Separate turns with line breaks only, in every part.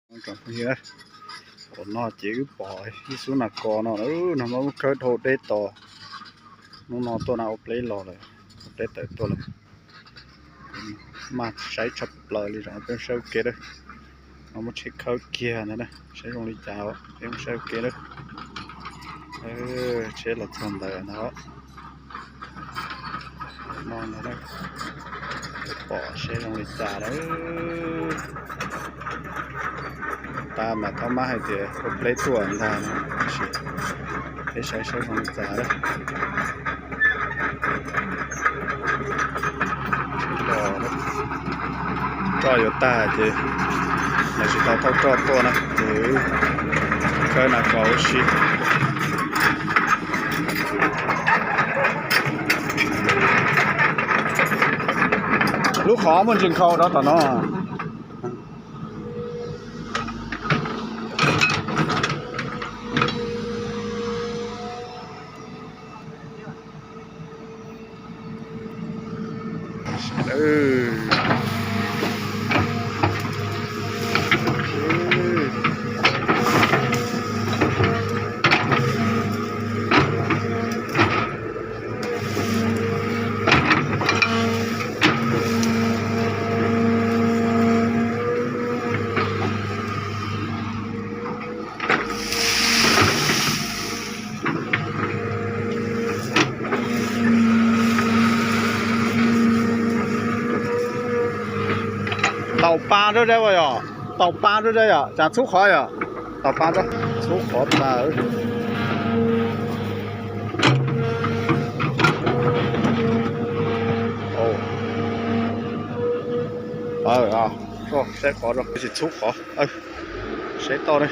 Còn here còn nó chỉ bỏ đi xuống là cò nó nó khơi thổ đê to nó to nào lấy lò rồi đê tới to là mà sai chập lời đi rồi bên sau kia đó nó một chiếc khơi kia nữa này sai trong đi chào bên sau kia đó chế là thằng đời nó đây bỏ xe trong đi chào đó ta mà thao má hay thì cũng lấy tuần ra cái sai trong đi chào đó cho vô ta chứ là chỉ tao thao cho to nè chứ khơi là có shit lúc khó mình chừng khâu đó tao nó tàu ba đó đây rồi tàu ba đó đây à chả出海啊tàu ba đó出海吧sẽ có rồi cái出海sẽ to đây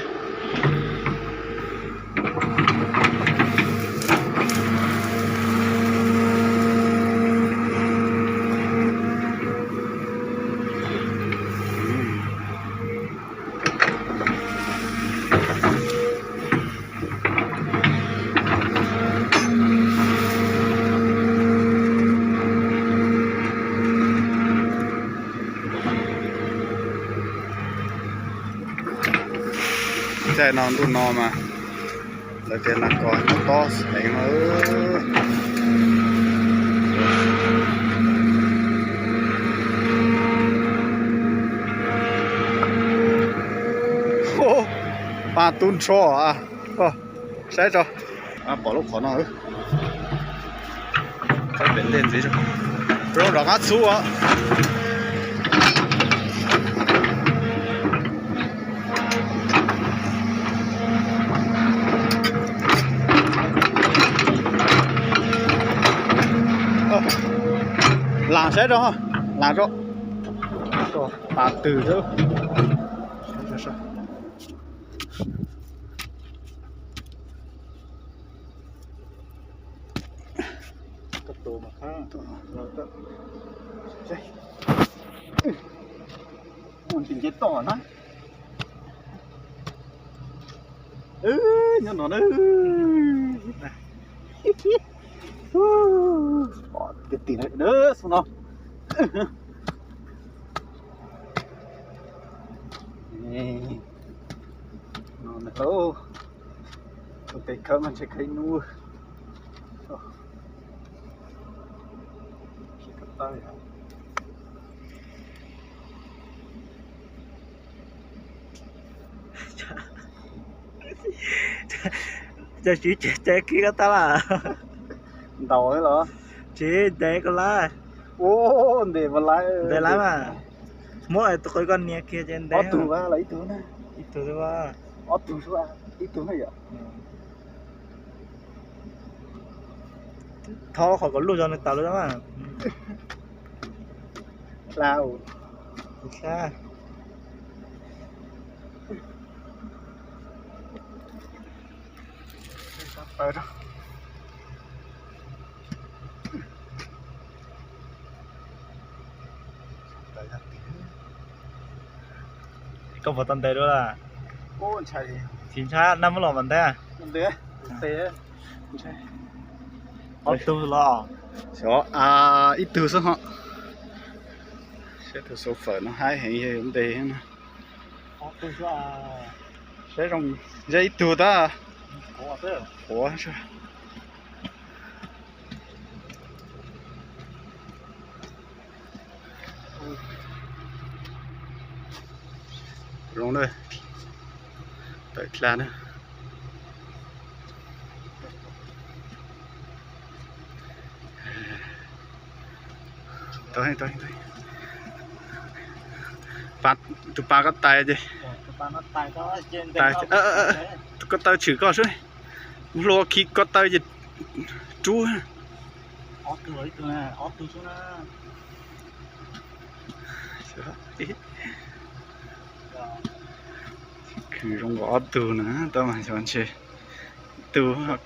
chạy non đun no mà lấy tiền là có nó to đánh nó ba tun cho sai cho bỏ lúc khó nó phải biến lên gì chứ rồi nó ngắt xuống làm sẽ đó làm rồi ta từ đó cấp độ mà khác rồi đó muốn tìm chết to nó nó cái tiền này đỡ xuống nó nó đâu cái cơm mình sẽ khai nuôi
cho chị chạy kia ta là
đầu ấy là
chị để con lá
để mà lái
mà mỗi tụi con nghe kia trên đấy
tụi ba lấy tụi này
ít tụi ba
tụi số ít tụi này ạ
thò khỏi có lùi cho nó tao luôn đó mà
lao
xa
đó
có một tận đây đó là
chạy
chính xác năm mươi lọ vấn đề
thế
tu lọ
ít từ số họ sẽ từ số phở nó hai hình vấn đề
Ó, tôi cho
Sẽ trong dây tù ta
có thế.
Ủa sao Rung đây Đợi là nữa Tới tụi ba có tay gì
Bạn nó tài có trên
Tài có tay chữ có rồi Lô khi có tay gì Chú
Ó tuổi tôi nè, ó tôi xuống nè.
Cứ trong gõ tù nữa Tao mà chọn chơi Tù hoặc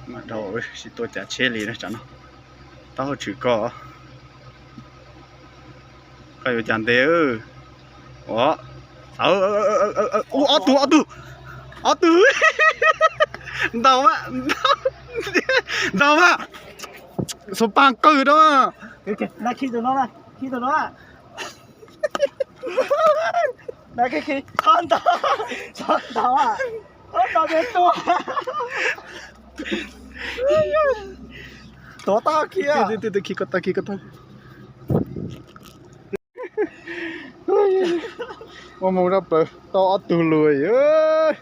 Mà đầu ơi Chỉ tôi chả chế lý đó chẳng nó Tao chữ có Cái gì chẳng thế ư Ủa Ó tù Đâu á Đâu á Số băng cử đó
Kìa, nãy khi tụi nó nè, khi tụi nó à. Nãy cái khi con tao à. Con tao đến tua. Tổ tao kia.
Từ khi có tao mong rắp rồi tao tù lùi ơi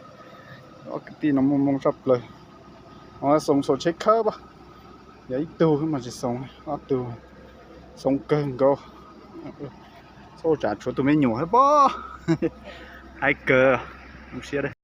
cái tí nó mong rắp rồi nó sống số check khớp á giấy tù mà chỉ sống tù sống cơn go số trả chỗ tụi mình nhủ hết bó hai cờ không xia đây